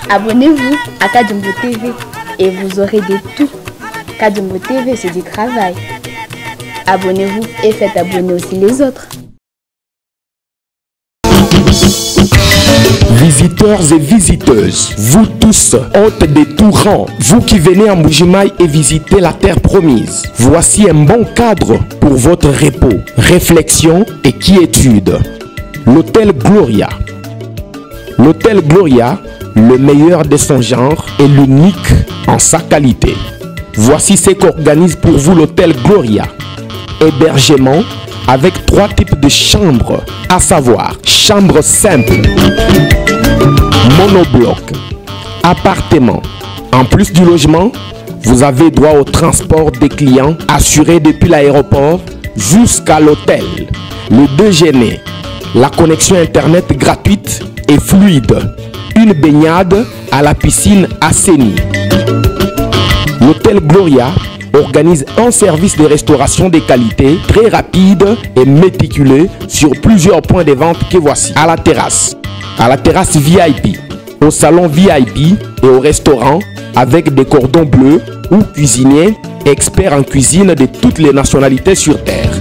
Abonnez-vous à Kadjumbo TV et vous aurez de tout. Kadjumbo TV, c'est du travail. Abonnez-vous et faites abonner aussi les autres. Visiteurs et visiteuses, vous tous, hôtes des tout rangs, vous qui venez en Mbuji-Mayi et visiter la terre promise, voici un bon cadre pour votre repos, réflexion et quiétude. L'hôtel Gloria. L'hôtel Gloria, le meilleur de son genre et l'unique en sa qualité. Voici ce qu'organise pour vous l'hôtel Gloria. Hébergement avec 3 types de chambres, à savoir chambre simple, monobloc, appartement. En plus du logement, vous avez droit au transport des clients assuré depuis l'aéroport jusqu'à l'hôtel, le déjeuner, la connexion internet gratuite et fluide, une baignade à la piscine assainie. L'hôtel Gloria organise un service de restauration de qualité très rapide et méticuleux sur plusieurs points de vente que voici. À la terrasse VIP, au salon VIP et au restaurant avec des cordons bleus ou cuisiniers experts en cuisine de toutes les nationalités sur terre.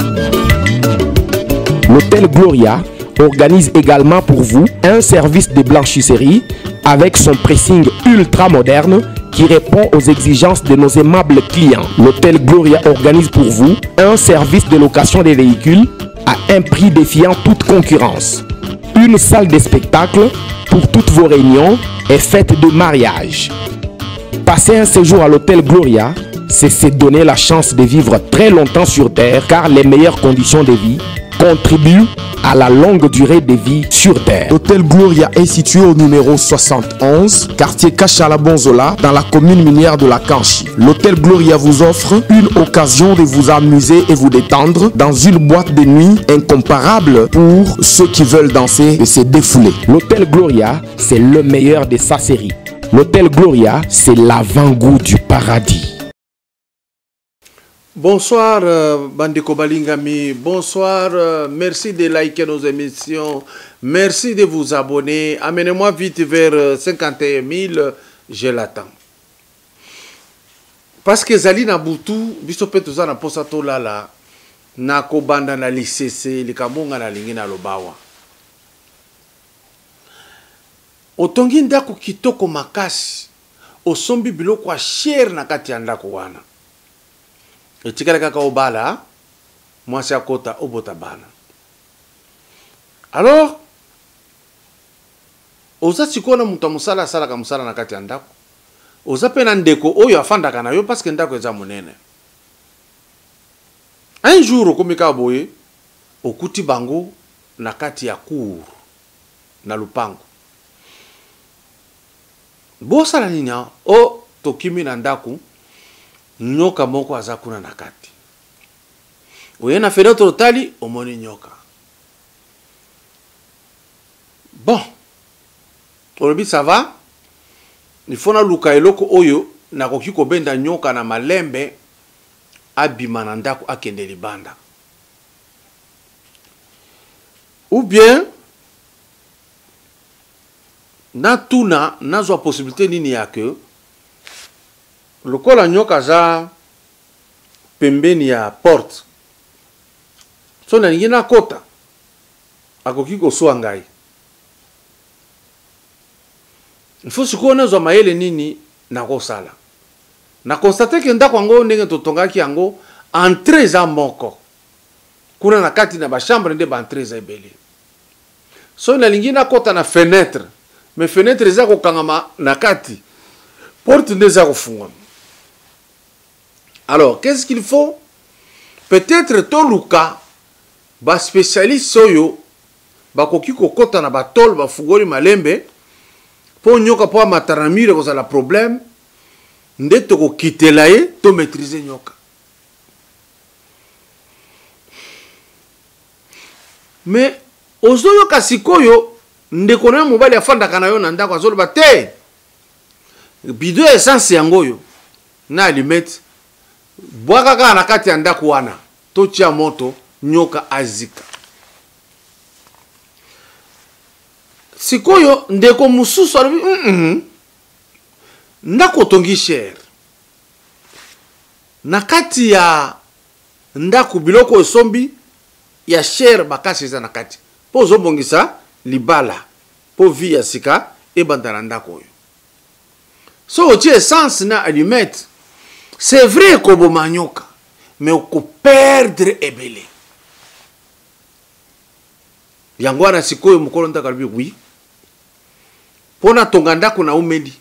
L'hôtel Gloria organise également pour vous un service de blanchisserie avec son pressing ultra moderne qui répond aux exigences de nos aimables clients. L'hôtel Gloria organise pour vous un service de location des véhicules à un prix défiant toute concurrence. Une salle de spectacle pour toutes vos réunions et fêtes de mariage. Passer un séjour à l'hôtel Gloria, c'est se donner la chance de vivre très longtemps sur terre car les meilleures conditions de vie contribuent à la longue durée de vie sur terre. L'hôtel Gloria est situé au numéro 71, quartier Kachala-Bonzola, dans la commune minière de la Kanchi. L'hôtel Gloria vous offre une occasion de vous amuser et vous détendre dans une boîte de nuit incomparable pour ceux qui veulent danser et se défouler. L'hôtel Gloria, c'est le meilleur de sa série. L'hôtel Gloria, c'est l'avant-goût du paradis. Bonsoir Bandeko Balingami, bonsoir, merci de liker nos émissions, merci de vous abonner, amenez-moi vite vers 51 000, je l'attends. Parce que Zali Nabutu, bisope toza na posa to lala, na kobanda na lisese, likamunga na lingi na lobawa. Otongi ndako kitoko makasi, osombi biloko wa cher na kati ya ndako wana. Etikala kaka obala, mwasi akota obota bana. Alors, oza sikona muta musala sala ka musala na kati ya ndako. Oza pena ndeko oyo afandaka na yo parce que ndako eza monene. Un jour okomika boye, okuti bango na kati ya cour na lupango. Bosala ninya o tokimi na ndako. Nyoka moko aza kuna na kati. Oye na fenêtre otali omoni nyoka. Bon. Olobi ça va? Il faut na luka eloko oyo na koki kobenda nyoka na malembe abima na ndako akende libanda. Ou bien na tuna nazwa possibilité nini ya ke lokola nyoka za pembeni ya porte so na ngina kota akoki koswa ngai. Il faut sikoyo nazwa mayele nini nakosala. Na constate ke ndako yango ndenge totongaki yango entrée eza moko. Kuna na kati na ba chambre nde ba entrée eza ebele. So na lingi na kota na fenêtre. Mais fenêtre eza kokangama na kati. Porte nde eza kofungwa. Alors, qu'est-ce qu'il faut? Peut-être toluka ba spécialiste soyo bakoki kokota na batol bafungoli malembe po nyoka po mataramire kozala problème nde tokokitela ye to maîtriser nyoka. Mais ozoyoka sikoyo ndeko na mobali afandaka na yo na ndako azoloba te bidon essence yango yo na allumette bwaka kaka na kati ya ndako wana totia moto nyoka azika. Sikoyo ndeko mususu alobi ndako tongi cher na kati ya ndako biloko esombi ya cher bakasi eza na kati po ozobongisa libala po vi ya sika ebanda na ndako oyo. So otie essence na allumette, c'est vrai koboma nyoka mais oko perdre ebele. Yango wana sikoyo mokolo ndaka lobi oui pona tonga ndako na umeli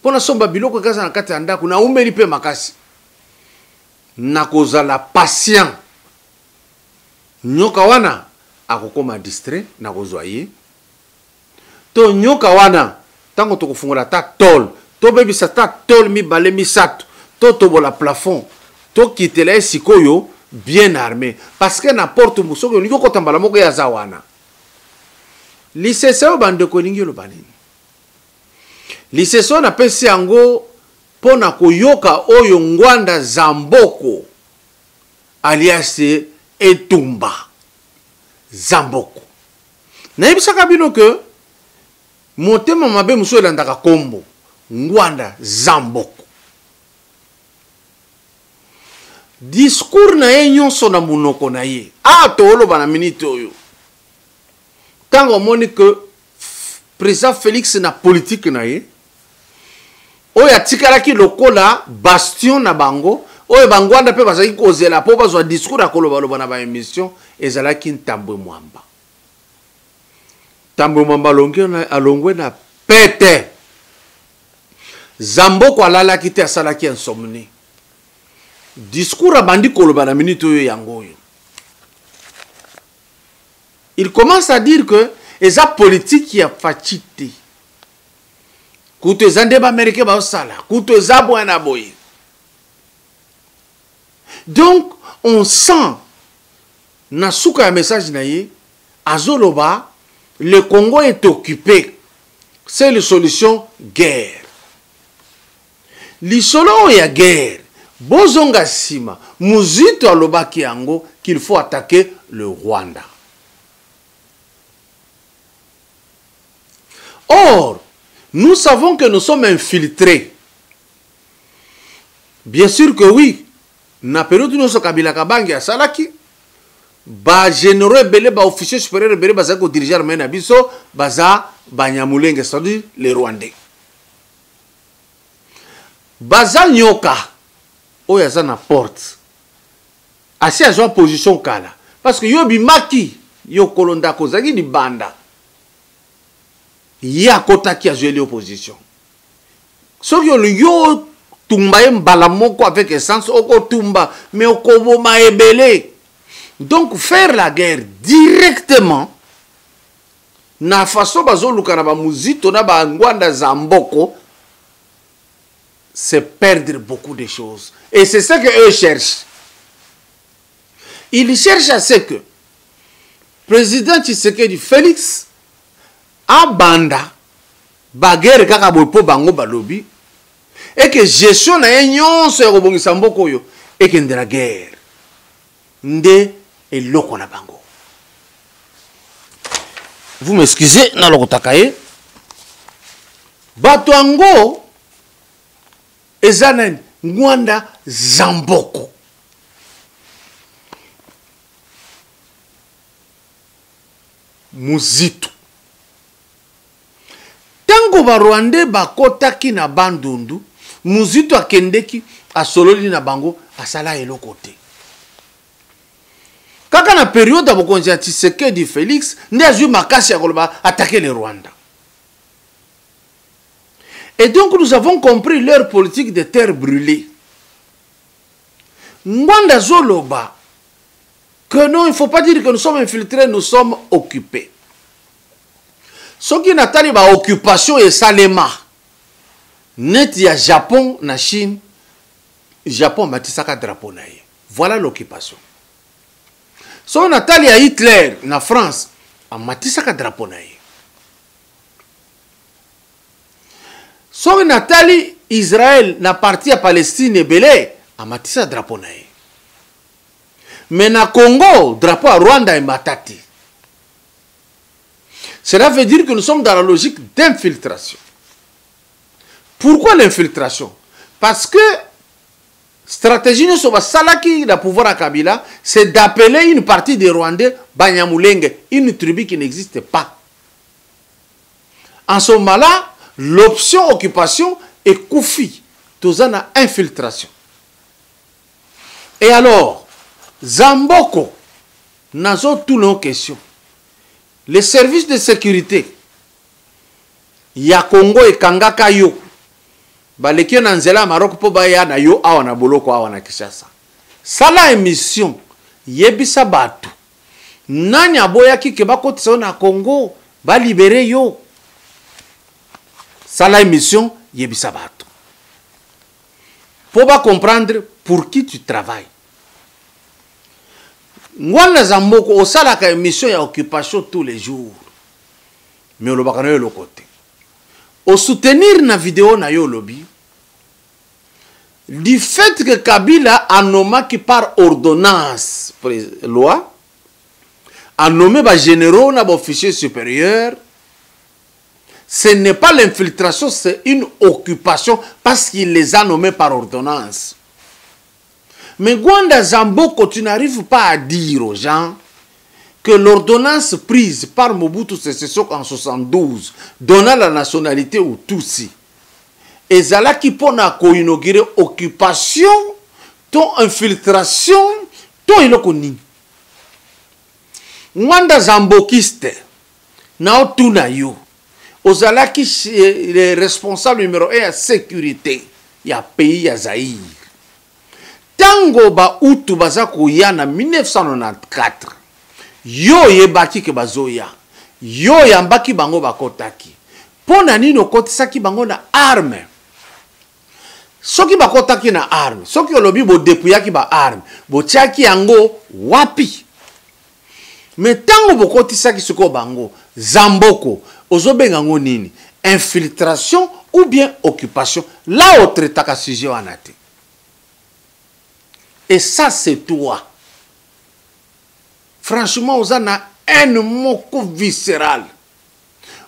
pona somba biloko kaza na kati ya ndako na umeli pe makasi na kozala patient. Nyoka wana akokoma distrait na kozwa ye to nyoka wana tango tokofungola ta tol to bebisa ta tol mibale misato to tobola plafond to kitela ye sikoyo bien armé parce que na porte musoko olingi okotambala moko ya za wana lisese bandeko olingi oloba nini. Lisese na pesi yango pona koyoka oyo ngwanda Zamboko alias Etumba Zamboko. Na yebisaka bino ke motema mabe muso elandaka kombo ngwanda Zamboko. Discours na ye nyonso na munoko na ye tooloba na minute oyo tango moni ke président Félix na politique na ye oyo atikalaki lokola bastion na bango oyo bangwanda pe bazaki kozela po bazwa discours akoloba na ba émission ezalaki Ntambwe Mwamba. Ntambwe Mwamba alongwe na pete Zamboko alalaki te asalaki insomnie. Discours abandi koloba na minute oyo yango oyo. Il commence à dire que eza politique ya fachite kuto eza ndeba américain ba osala kuto eza bwana boye. Donc on sent na suka ya message na ye azoloba le Congo est occupé, c'est la solution guerre. Lisolo ya guerre bozonga sima muzito alobaki yango qu'il faut attaquer le Rwanda. Or, nous savons que nous sommes infiltrés. Bien sûr que oui. Na période nous sommes Kabila Kabangi à Salaki. Ba généraux belé, ba officiers supérieurs belé, ba zako dirigeant mena biso, baza banyamulenge, c'est-à-dire les Rwandais. Baza nyoka, oyaza na porte. Asi a joué position kala. Parce que yo bimaki, yo kolonda kozaki ni banda. Ya kota qui a joué l'opposition. So yo tumba mbala moko avec essence oko tumba mais oko ma ebele. Donc faire la guerre directement na façon bazo lukana ba muzito na ba ngwanda Zamboko, c'est perdre beaucoup de choses. Et c'est ce que eux cherchent. Ils cherchent à ce que président Tshisekedi Félix abanda baguerre kaka bopo bango balobi et que gestion na nyonso ya kobongisa mboko yo ekendela guerre nde eloko na bango. Vous m'excusez na lokotaka ye bato yango eza na ngwanda Zamboko. Muzitu tango ba Rwandais bakotaki na Bandundu, Muzitu akendeki asololi na bango asala eloko te. Kaka na période abokonzi ya Tshisekedi Félix nde azwi makasi ya koloba attaquer le Rwanda. Et donc nous avons compris leur politique de terre brûlée. Ngwanda Zoloba que non, il ne faut pas dire que nous sommes infiltrés, nous sommes occupés. Ce qui n'a pas de occupation et salema. Net il y a Japon, na Chine. Japon matisaka drapeau na ye. Voilà l'occupation. Ce qui n'a pas de Hitler, na France, a matisaka drapeau na ye. Ce qui n'a pas de Israël, na partie à Palestine et Belé, a matisaka drapeau na ye. Mais na Congo, drapeau à Rwanda et Matati. Cela veut dire que nous sommes dans la logique d'infiltration. Pourquoi l'infiltration? Parce que stratégie de Salaki, le pouvoir à Kabila, c'est d'appeler une partie des Rwandais Banyamulenge, une tribu qui n'existe pas. En ce moment-là, l'option occupation est Koufi. Tout ça na infiltration. Et alors, Zamboko, nazo tous nos questions. Les services de sécurité, ya Congo et Kangaka yo, baleki na nzela Maroc po baya na yo awa na boloko awa na Kinshasa. Sala émission, yebisa batu. Nani aboya ki ke bakotisa na Congo, ba libérer yo. Sala émission, yebisa batu. Pour ba comprendre pour qui tu travailles. Ngwana Zamboko osalaka émission ya occupation tous les jours. Mais le bakano yo le côté. Au soutenir na vidéo na yo lobby du fait que Kabila a nommé qui par ordonnance loi a nommé ba généraux na ba officier supérieur, ce n'est pas l'infiltration, c'est une occupation parce qu'il les a nommés par ordonnance. Mais Ngwanda Zamboko, tu n'arrives pas à dire aux gens que l'ordonnance prise par Mobutu Sese Seko en 72 donna la nationalité aux Tutsi. Et Zala qui pona ko inaugurer occupation, ton infiltration, ton ilokoni. Ngwanda Zambokiste, na otuna yo. Ozala qui est responsable numéro 1 à sécurité, ya pays ya Zaïre. Tango ba utu baza koya na 1994 yo yebaki ke bazoya yo yambaki bango bakotaki pona nino kotisaki bango na arme soki bakotaki na arme soki olobi bo depuyaki ba arme bo tiaki yango wapi mais tango bokotisaki siko bango Zamboko ozobenga ngo nini infiltration ou bien occupation là autre taka sujet wanate. Et ça, c'est toi. Franchement, vous avez un mot viscéral.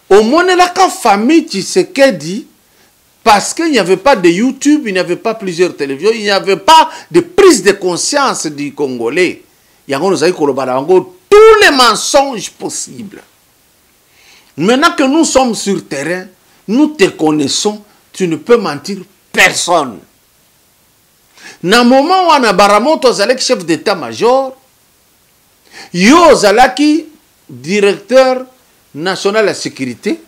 Au moins, la famille Tshisekedi, parce qu'il n'y avait pas de YouTube, il n'y avait pas plusieurs télévisions, il n'y avait pas de prise de conscience du Congolais. Il y a tous les mensonges possibles. Maintenant que nous sommes sur le terrain, nous te connaissons, tu ne peux mentir personne. Na moment wana Baramoto zalaki chef d'état-major, yo zalaki directeur national de la sécurité,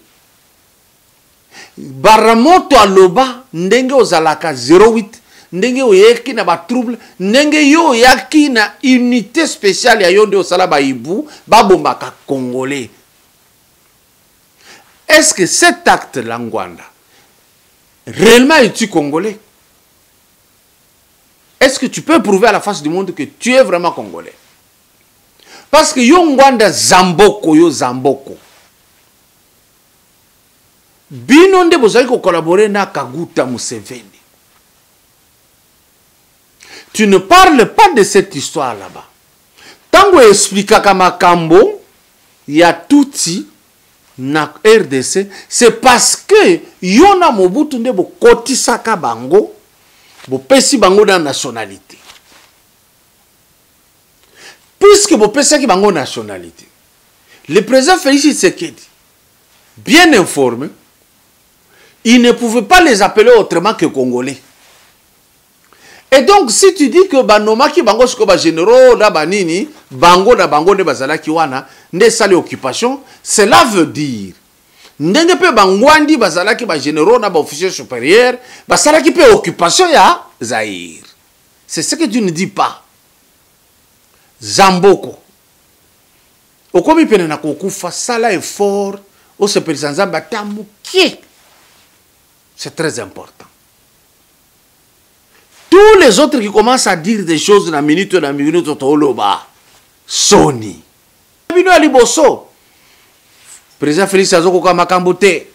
Baramoto aloba ndenge ozalaka 08, ndenge oyeki na ba trouble, ndenge yo yaki na unité spéciale ya yonde osala ba ibu, ba bombaka congolais. Est-ce que cet acte Langwanda réellement es-tu congolais? Est-ce que tu peux prouver à la face du monde que tu es vraiment congolais? Parce que yo Ngwanda Zamboko, yo Zamboko. Bino nde bozali ko collaborer na Kaguta Museveni. tu ne parles pas de cette histoire là-bas. Tango explica Kamakambo, il y a touti na RDC, c'est parce que yona Mobutu nde bo kotisaka bango, bo pesi bango na nationalité. Puisque bo pesi bango nationalité, le président Félix Tshisekedi, bien informé, il ne pouvait pas les appeler autrement que Congolais. Et donc, si tu dis que Banoma qui bango sko ba généraux da banini, bango da bango ne bazala ki wana, ne sali occupation, cela veut dire ndenge pe bangwandi bazala ki ba généraux na ba officiers supérieurs, basala ki pe occupation ya Zaïre. C'est ce que tu ne dis pas. Zamboko. Okomi pene na kokufa sala effort au se président Zamba tamuki. C'est très important. Tous les autres qui commencent à dire des choses dans la minute, Toloba, Sony. Président Félix Azoko Kamakambote,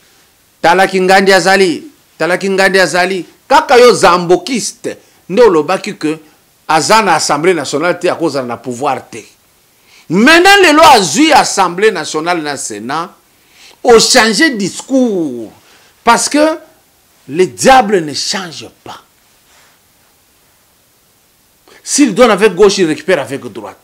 Talaki Ngandi Azali, Kakayo Zambokiste, Neolobaki que Azana Assemblée nationale te à cause de la pouvoir te. Maintenant, les lois Azui Assemblée nationale dans le Sénat ont changé de discours parce que le diable ne change pas. S'il donne avec gauche, il récupère avec droite.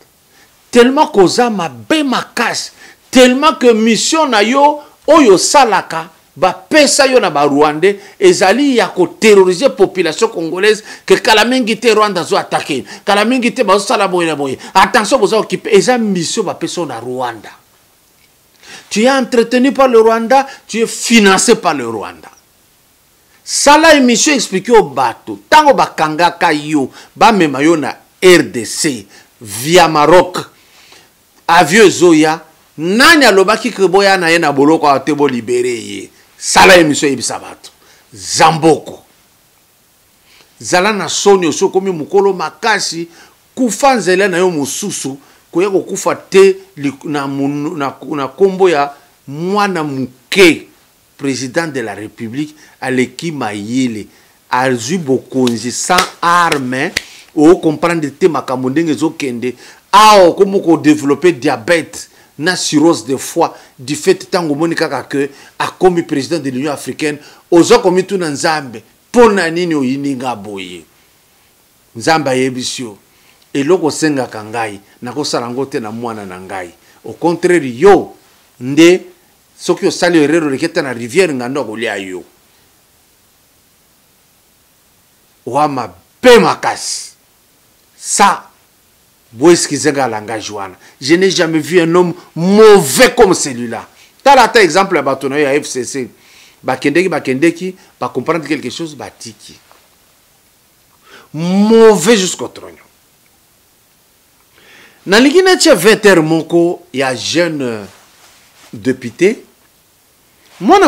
Tellement qu'Oza m'a ma casse. Tellement que mission na yo, oyo salaka, ba pesa yo na ba Rwandais, ezali ya ko terroriser population congolaise, que Kalamingi te Rwanda zo attaquer. Kalamingi te ba sala boye na boye. Attention, vous occupez, eza mission ba pesa na Rwanda. Tu es entretenu par le Rwanda, tu es financé par le Rwanda. Sala émission expliqué au bateau. Tango bakanga kayo, ba memayo na RDC via Maroc. Avieux Zoya, nani alobaki keboya na yena boloko atebo libéré ye. Sala émission ibisa bato. Zamboko. Zala na soni oso komi mukolo makasi kufa nzela na yo mususu koya kokufa te na kombo ya mwana muke. Président de la République, Aleki Mayele, a eu beaucoup sans armes, ou comprendre te makamondenge zo kende, comme ko développer diabète, na cirrhose de foie, du fait tango monika que a comme président de l'Union africaine, ozo komi tout na Nzambe, pona nini o yininga boye. Nzamba yebisio, et loko senga kangai, na ko sarangote na mwana na ngai. Au contraire yo, nde ce qui est sali erreur reketa na rivière ngando kolia yo. Wama pemakas. Ça, boeskizenga langage wana. Je n'ai jamais vu un homme mauvais comme celui-là. T'as là exemple à batono ya FCC. Bakendeki, ba comprendre quelque chose batiki. Mauvais jusqu'au trognon. Na ligine tche 20h moko ya jeune député. Moi,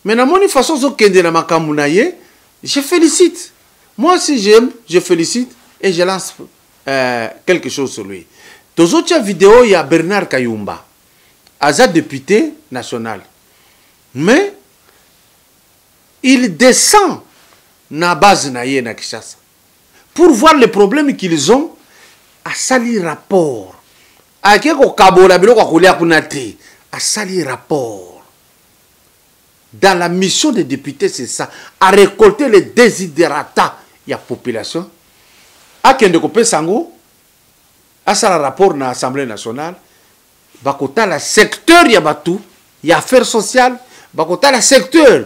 mais na moni façon zo kende na makambu na ye, je félicite. Moi, si j'aime, je félicite et je lance quelque chose sur lui. Dans autres vidéos, il y a Bernard Kayumba, Azad député national. Mais il descend na base na ye na Kinshasa pour voir les problèmes qu'ils ont à sali rapport. A keko kabola biloko kolia kunate. À sali rapport. Dans la mission des députés, c'est ça. À récolter les désiderata de la population. À kende kopé sango. À ça rapport dans l'Assemblée nationale. Bakota la secteur ya batu. Il y a affaires sociales. Bakota la secteur.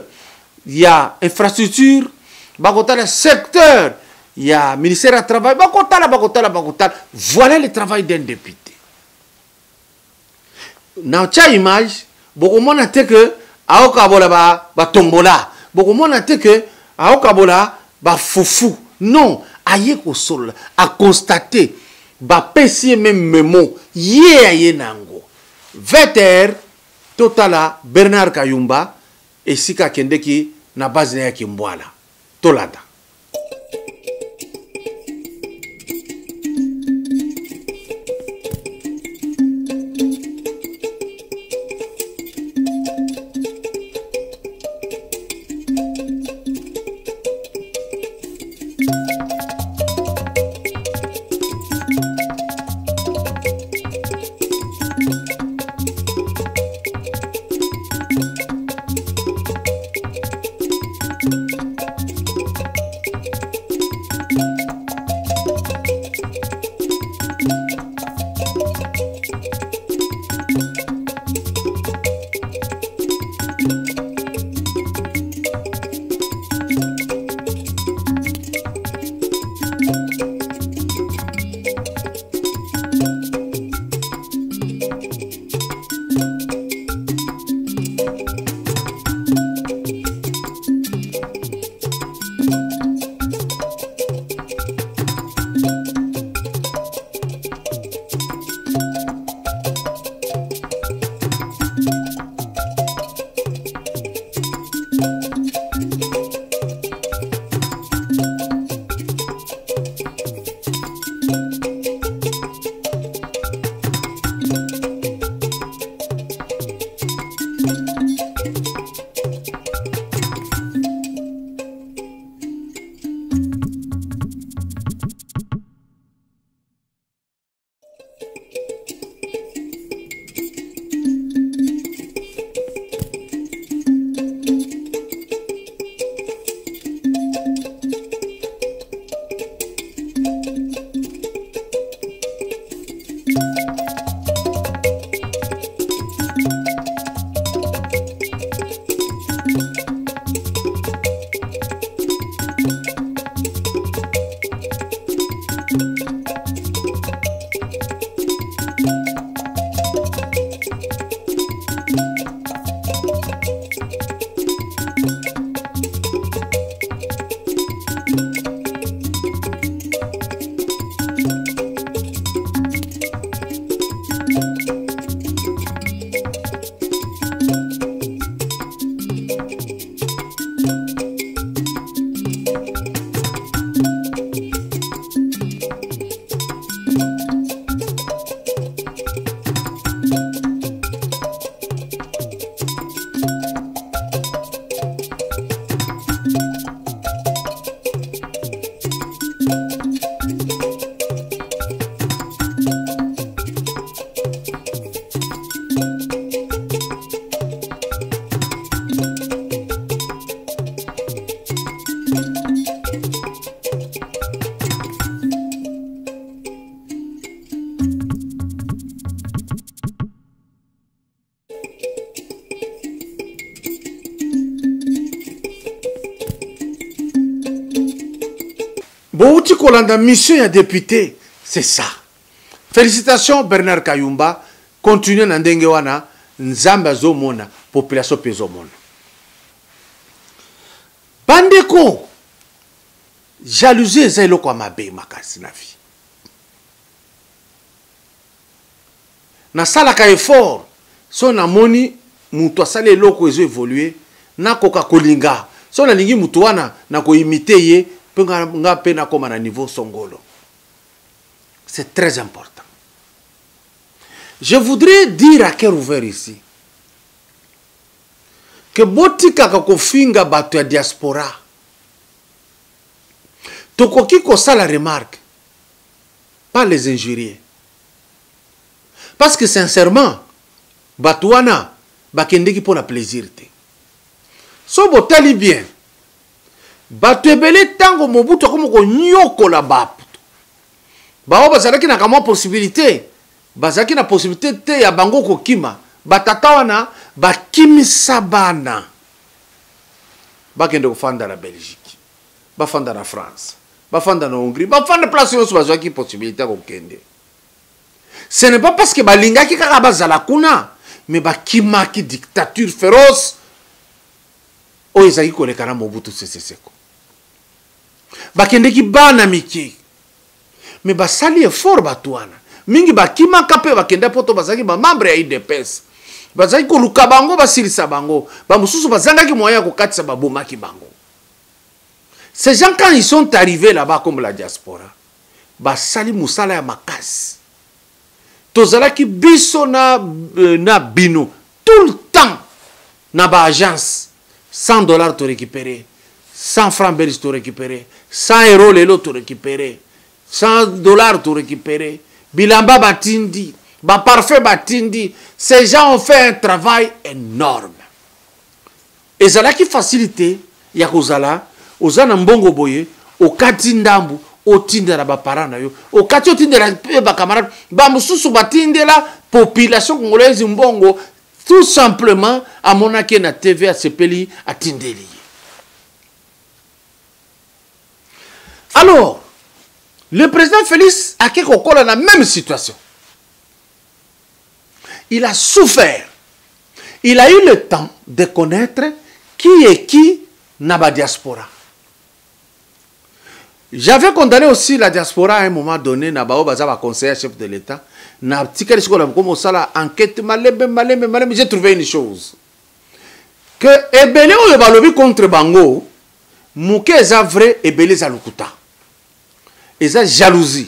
Il y a infrastructure. Bakota la secteur. Il y a ministère du travail. Bakota la. Voilà le travail d'un député. Dans cette image, beaucoup de gens que aokabola ba tombola, beaucoup de gens que aokabola ba foufou. Non, aye ko sol a constater ba pesi même memo ye aye nango. 20h totala Bernard Kayumba et Sika Kendeki na base ya Kimbwala. Tolada. Bouti Kolanda, mission à député, c'est ça. Félicitations Bernard Kayumba. Continuez na ndenge wana, nzamba zomona, population pezomona. Bandeko, jalousie eza eloko mabe makasi na vie. Na salaka effort, so na moni mutu asali eloko ezo évoluer, na koka kolinga. So na lingi mutu wana na ko imiter ye, nga pe na koma na niveau songolo. C'est très important. Je voudrais dire à cœur ouvert ici que botika kakofinga bato ya diaspora tokoki kosa la remarque, pas les injurier. Parce que sincèrement, bato wana bakendeki pour la plaisir te. So botali bien, bato ebele tango mobutu akomoko nyokola baputu. Bao bazalaki na kama possibilité, bazalaki na possibilité te ya bango kokima, batata wana bakimisa bana. Bakende kofanda na Belgique, bafanda na France, bafanda na Hongrie, bafanda place yoso bazwaki possibilité kokende. Ce n'est pas parce que balingaki kaka bazala kuna, mais bakimaki dictature féroce o ezaki kolekana Mobutu Sese Seko. Bakendeki bana miki, mais basali effort batuana. Mingi bakima kape bakenda poto bazaki ba membre ya IDPS. Bazaki ko luka bango basilisa bango. Ba mususu bazangaki moyen ko katisa babomaki bango. Ces gens quand ils sont arrivés là-bas comme la diaspora, basali musala ya makasi. Tozalaki biso na bino tout le temps na ba agence. $100 to récupérer, 100 francs belges to récupérer, 100 euros lelo to récupérer, $100 to récupérer, bilamba batindi, ba parfait batindi. Ces gens ont fait un travail énorme. Et ça qui facilité, ya kozala, ozana mbongo boye, okati ndambu, otindela ba parents na yo, okati otindela ba camarades, ba mususu batindela population congolaise mbongo. Tout simplement, à mon avis, na TV à Sepeli à Tindeli. Alors, le président Félix a dans la même situation. Il a souffert. Il a eu le temps de connaître qui est qui dans la diaspora. J'avais condamné aussi la diaspora à un moment donné, na conseiller chef de l'État. Enquête j'ai trouvé une chose. Que Ebele ou le contre Bango, Mouké est vrai, Ebele est lukuta. Et ça jalousie.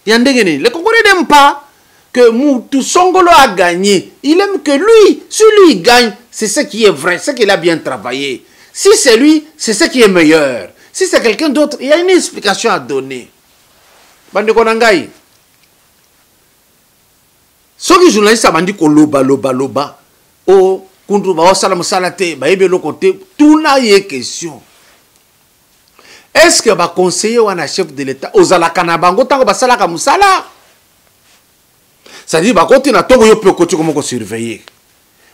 Les Congolais n'aiment pas que Moutou Songolo a gagné. Il aime que lui, si lui gagne, c'est ce qui est vrai, c'est qu'il a bien travaillé. Si c'est lui, c'est ce qui est meilleur. Si c'est quelqu'un d'autre, il y a une explication à donner. Bande Konangai. Ce qui journaliste a dit que loba. Oh, kundu ba salam salate, ba ebe lo côté, tout na yé question. Est-ce que ba conseiller ou un chef de l'État, ozala kanabango tango ba salaka musala? c'est-à-dire bah côté na tongo yo peut côté comment surveiller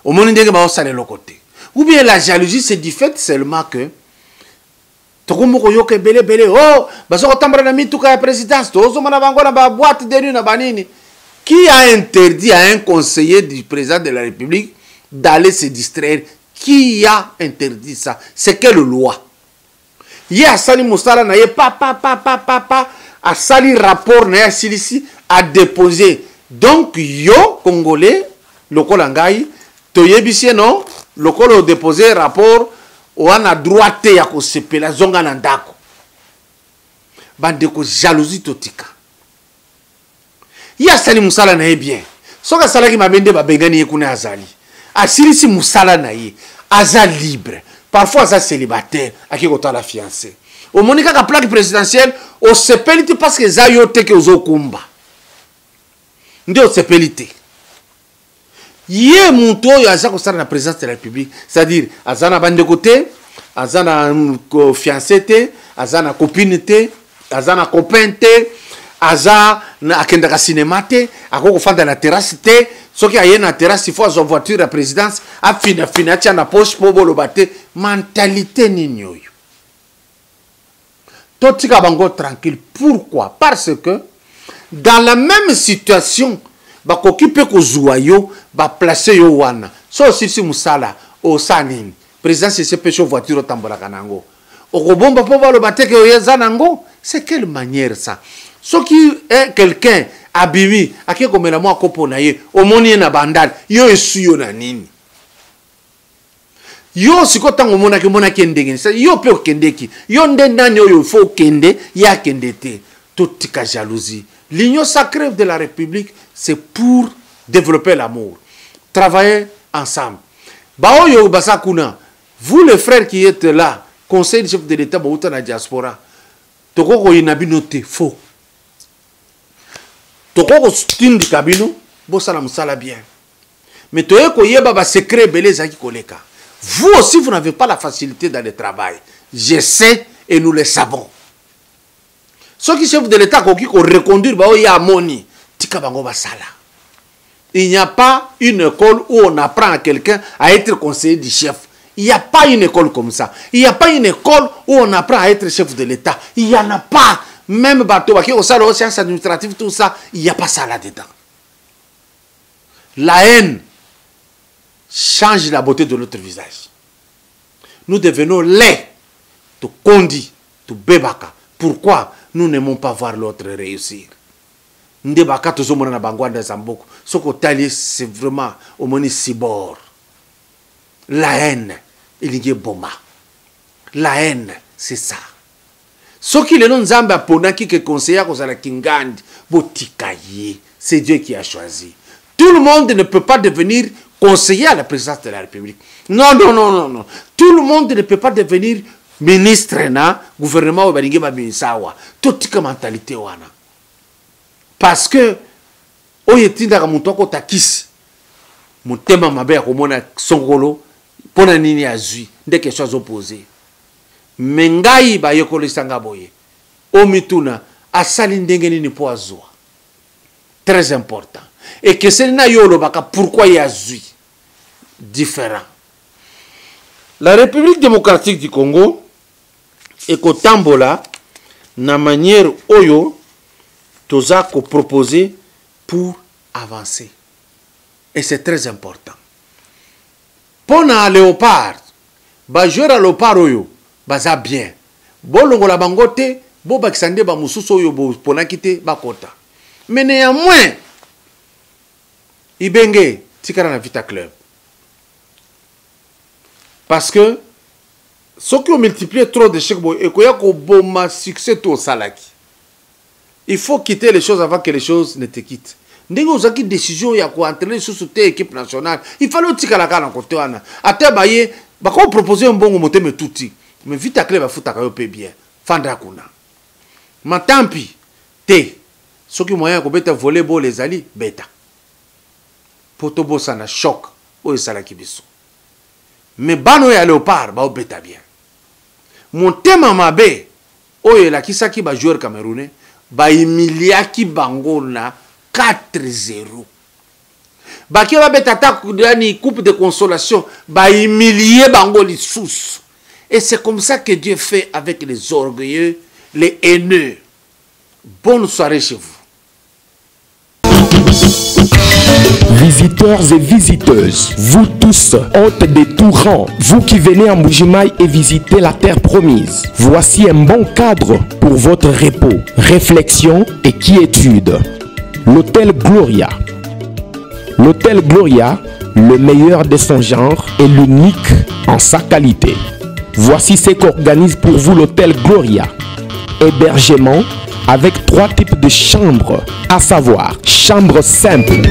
au monde ndenge ba osale le côté ou bien la jalousie c'est du fait seulement que toko moko yo ke belé oh baso ko tambara na mituka ya présidence tozo mana bango na ba boîte de nuit na banini. Qui a interdit à un conseiller du président de la République d'aller se distraire? Qui a interdit ça? C'est quelle loi? Il y a Sali Moussala na ye pa a sali rapport na silisi a déposé. Donc yo congolais lokola ngai toyebisi non lokolo déposé rapport wana droite ya ko sepela zonga na ndako. Bande ko jalousie totika. Il y a Sali Moussala na ye bien. Soka sala ki mabende ba bengani ekuna azali. Asilisi Moussala na ye aza libre. Parfois ça célibataire aki kota la fiancée. Au monika ka plaque présidentielle au sepelite parce que za yo teke ozokumba. Ndio sepelite. Yé muntu oyo aza ko sala na présidence de la République, c'est-à-dire azana bande côté, azana fiancé te, azana copine te, azana copain te. Aza na akenda ka cinéma te akoko fanda na terrasse te soki aye na terrasse il faut avoir voiture à présidence a fina tia na poche po bolo bate mentalité nini oyo totika bango tranquille. Pourquoi? Parce que dans la même situation bakoki pe ko zuwa yo ba placer yo wana so si musala o sanini présidence se pêche voiture tambola kanango okobomba po bolo bate ke yeza nango. C'est quelle manière ça? Ce qui est quelqu'un abimi, à qui comme la moi koponaye, au moni na bandal, yo esuyo na nini. Yo siko tango mona kende ngeni, yo pe kendeki, yo ndendani yo fo kende, ya kendete, toute ka jalousie. L'union sacrée de la République, c'est pour développer l'amour, travailler ensemble. Bao yo basakuna, vous les frères qui êtes là, conseil du chef de l'État, ba na diaspora, toko ko inabinote faux. Toko stindi kabino bosala musala bien. Mais toye ko yeba ba secret belé zaki koleka. Vous aussi vous n'avez pas la facilité dans le travail. Je sais et nous le savons. Ceux qui chef de l'État ko reconduire ba ya moni tika bango basala. Il n'y a pas une école où on apprend à quelqu'un à être conseiller du chef. Il n'y a pas une école comme ça. Il n'y a pas une école où on apprend à être chef de l'État. Il n'y en a pas. Même bateau, au salon aux sciences administratives, tout ça, il n'y a pas ça là-dedans. La haine change la beauté de notre visage. Nous devenons laids, tout condi, tout bébaka. Pourquoi nous n'aimons pas voir l'autre réussir? Ndebaka tout ce monde na bangwanda zamboko. Ce que c'est vraiment au moni sibor. La haine, il y a boma. La haine, c'est ça. Ce qui est non zamba ponaki que conseiller kozala kingandi botikaye, c'est Dieu qui a choisi. Tout le monde ne peut pas devenir conseiller à la présidence de la République. Non, non, non, non, non. Tout le monde ne peut pas devenir ministre na gouvernement ou balingi ba ministawa. Totika mentalité wana. Parce que oyetinda ka muntu ko takisi. Mutema mabe ko mona songolo pona nini azui ndeke chose opposée. Mengai ba yekolo sanga boye. Omituna asali ndenge nini po azwa. Très important. Et que c'est na yolo baka pourquoi il y a zui différent. La République démocratique du Congo est kotambola na manière oyo toza ko proposer pour avancer. Et c'est très important. Pona léopard, ba jouer à léopard oyo, baza bien. Bolongo la bangote, bo bakisande ba mususu oyo bo pona kite bakota. Mais néanmoins, Ibenge, tikara na Vita Club. Parce que ceux qui ont multiplié trop de chèques, et qu'il y a un succès tout au salaki. Il faut quitter les choses avant que les choses ne te quittent. Ndenge ozaki décision ya ko entraîner sous équipe nationale. Il fallait tikala kala côté wana. Ate baye, ba ko proposer un bon moté mais touti. Mais Vita Club ba futa ka yo pe bien. Fanda kuna. Matampi te. Ceux qui moyen ko beta volleyball les ali beta. Poto bossa na choc o salaki biso. Mais bano ya léopard ba beta bien. Mon thème mabe oyo la kisaki ba joueur camerounais ba humiliaki bango na 4-0 Baki va betata ni coupe de consolation, ba humilier bango lisusu. Et c'est comme ça que Dieu fait avec les orgueilleux, les haineux. Bonne soirée chez vous. Visiteurs et visiteuses, vous tous, hôtes de tout rang, vous qui venez à Mbujimayi et visitez la terre promise, voici un bon cadre pour votre repos, réflexion et quiétude. L'hôtel Gloria. L'hôtel Gloria, le meilleur de son genre et l'unique en sa qualité. Voici ce qu'organise pour vous l'hôtel Gloria. Hébergement avec 3 types de chambres, à savoir chambre simple,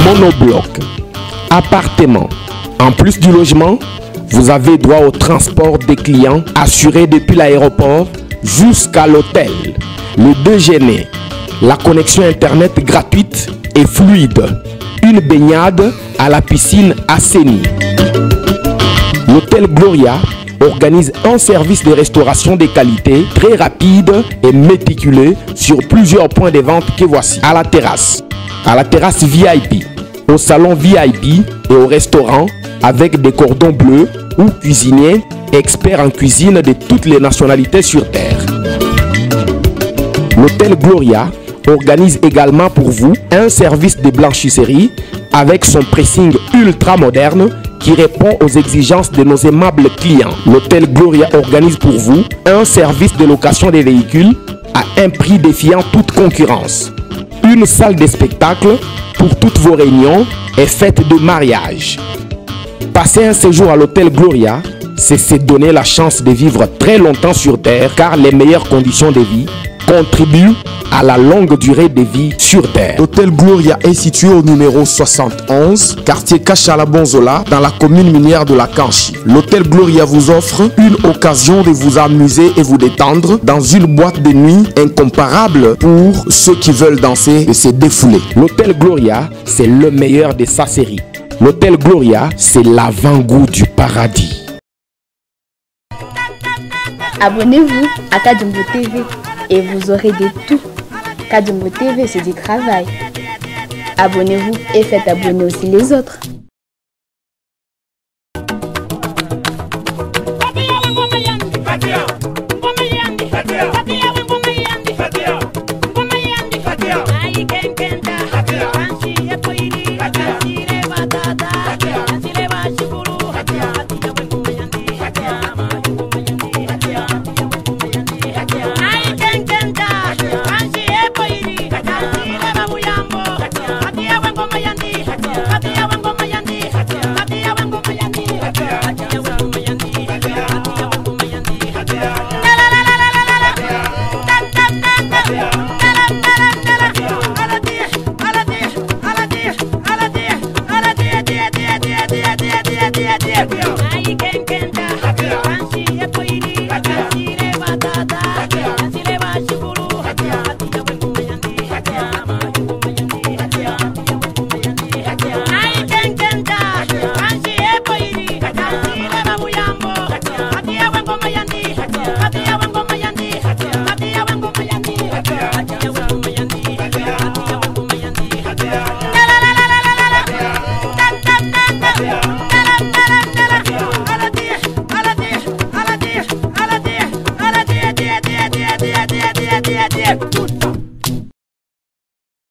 monobloc, appartement. En plus du logement, vous avez droit au transport des clients assuré depuis l'aéroport jusqu'à l'hôtel, le déjeuner, la connexion internet gratuite et fluide, une baignade à la piscine assainie. L'hôtel Gloria organise un service de restauration de qualité très rapide et méticuleux sur plusieurs points de vente que voici. À la terrasse VIP, au salon VIP et au restaurant avec des cordons bleus ou cuisiniers experts en cuisine de toutes les nationalités sur terre. L'hôtel Gloria organise également pour vous un service de blanchisserie avec son pressing ultra moderne qui répond aux exigences de nos aimables clients. L'hôtel Gloria organise pour vous un service de location des véhicules à un prix défiant toute concurrence. Une salle de spectacle pour toutes vos réunions et fêtes de mariage. Passer un séjour à l'hôtel Gloria, c'est se donner la chance de vivre très longtemps sur terre car les meilleures conditions de vie contribuent à la longue durée de vie sur terre. L'hôtel Gloria est situé au numéro 71, quartier Kachala-Bonzola, dans la commune minière de la Kanchi. L'hôtel Gloria vous offre une occasion de vous amuser et vous détendre dans une boîte de nuit incomparable pour ceux qui veulent danser et se défouler. L'hôtel Gloria, c'est le meilleur de sa série. L'hôtel Gloria, c'est l'avant-goût du paradis. Abonnez-vous à Kadumbo TV et vous aurez de tout. Kadumbo TV, c'est du travail. Abonnez-vous et faites abonner aussi les autres.